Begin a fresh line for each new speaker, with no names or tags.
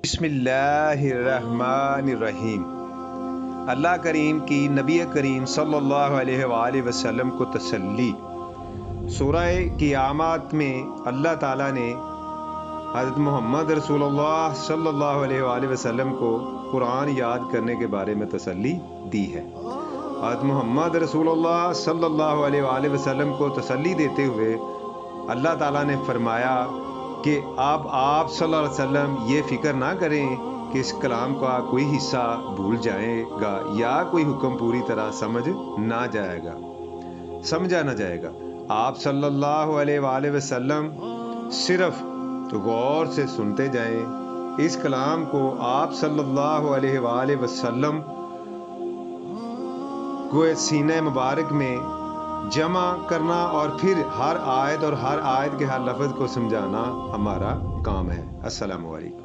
بسم اللہ الرحمن الرحیم۔ اللہ کریم کی نبی کریم صلی اللہ علیہ وآلہ وسلم کو تسلی۔ سورہ قیامت میں اللہ تعالیٰ نے حضرت محمد رسول اللہ صلی اللہ علیہ وآلہ وسلم کو قرآن یاد کرنے کے بارے میں تسلی دی ہے۔ حضرت محمد رسول اللہ صلی اللہ علیہ وآلہ وسلم کو تسلی دیتے ہوئے اللہ تعالیٰ نے فرمایا کہ آپ صلی اللہ علیہ وسلم یہ فکر نہ کریں کہ اس کلام کا کوئی حصہ بھول جائے گا یا کوئی حکم پوری طرح سمجھا نہ جائے گا۔ آپ صلی اللہ علیہ وآلہ وسلم صرف غور سے سنتے جائیں۔ اس کلام کو آپ صلی اللہ علیہ وآلہ وسلم کو سینہ مبارک میں جمع کرنا اور پھر ہر آیت اور ہر آیت کے ہر لفظ کو سمجھانا ہمارا کام ہے۔ السلام علیکم۔